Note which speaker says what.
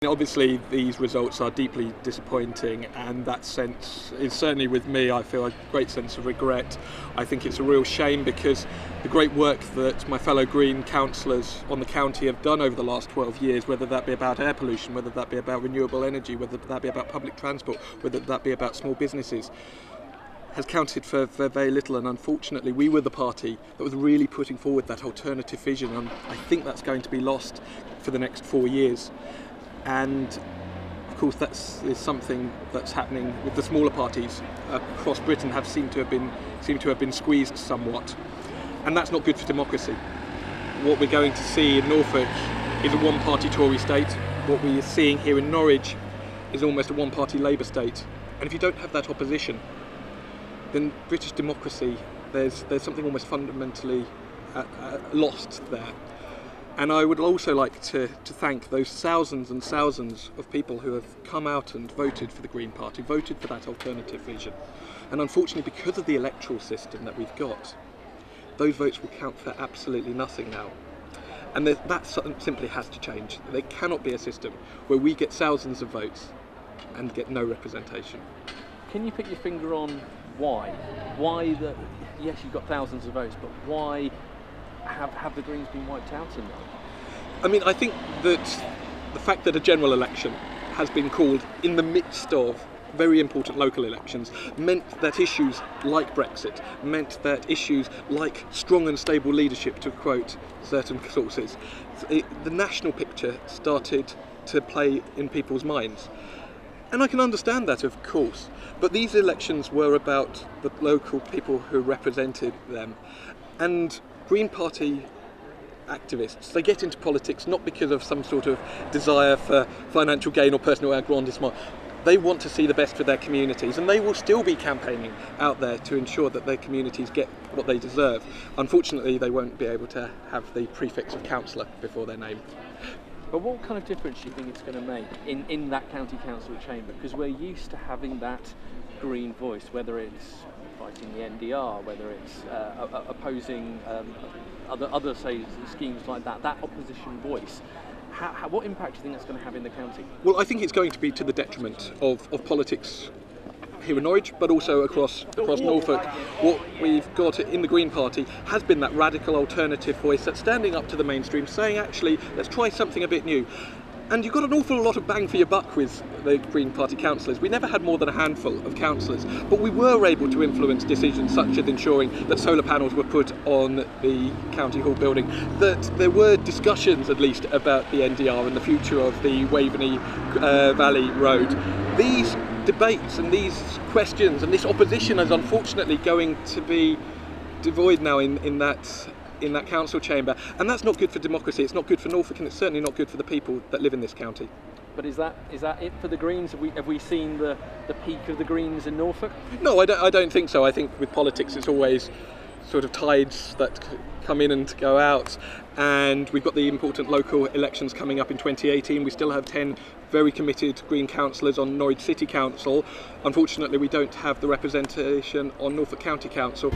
Speaker 1: Obviously these results are deeply disappointing, and that sense is certainly with me. I feel a great sense of regret. I think it's a real shame because the great work that my fellow Green councillors on the county have done over the last 12 years, whether that be about air pollution, whether that be about renewable energy, whether that be about public transport, whether that be about small businesses, has counted for very little. And unfortunately we were the party that was really putting forward that alternative vision, and I think that's going to be lost for the next 4 years. And of course is something that's happening with the smaller parties across Britain seem to have been squeezed somewhat, and that's not good for democracy. What we're going to see in Norfolk is a one-party Tory state. What we are seeing here in Norwich is almost a one-party Labour state, and if you don't have that opposition, then British democracy, there's something almost fundamentally lost there. And I would also like to thank those thousands and thousands of people who have come out and voted for the Green Party, voted for that alternative vision. And unfortunately, because of the electoral system that we've got, those votes will count for absolutely nothing now. And that simply has to change. There cannot be a system where we get thousands of votes and get no representation.
Speaker 2: Can you put your finger on why? Why yes, you've got thousands of votes, but why have the Greens been wiped out in that?
Speaker 1: I mean, I think that the fact that a general election has been called in the midst of very important local elections meant that issues like Brexit, meant that issues like strong and stable leadership, to quote certain sources, the national picture started to play in people's minds. And I can understand that, of course, but these elections were about the local people who represented them. And Green Party activists, they get into politics not because of some sort of desire for financial gain or personal aggrandisement. They want to see the best for their communities, and they will still be campaigning out there to ensure that their communities get what they deserve. Unfortunately, they won't be able to have the prefix of councillor before their name.
Speaker 2: But what kind of difference do you think it's going to make in that county council chamber? Because we're used to having that Green voice, whether it's fighting the NDR, whether it's opposing other say schemes like that opposition voice. What impact do you think that's going to have in the county?
Speaker 1: Well, I think it's going to be to the detriment of politics here in Norwich, but also across Norfolk. What we've got in the Green Party has been that radical alternative voice that's standing up to the mainstream, saying actually, let's try something a bit new. And you've got an awful lot of bang for your buck with the Green Party councillors. We never had more than a handful of councillors, but we were able to influence decisions such as ensuring that solar panels were put on the County Hall building, that there were discussions at least about the NDR and the future of the Waveney Valley Road. These debates and these questions and this opposition is unfortunately going to be devoid now in that council chamber, and that's not good for democracy. It's not good for Norfolk, and it's certainly not good for the people that live in this county.
Speaker 2: But is that it for the Greens? Have we seen the peak of the Greens in Norfolk?
Speaker 1: No, I don't think so. I think with politics it's always sort of tides that come in and go out, and we've got the important local elections coming up in 2018. We still have 10 very committed Green councillors on Norwich City Council. Unfortunately, we don't have the representation on Norfolk County Council.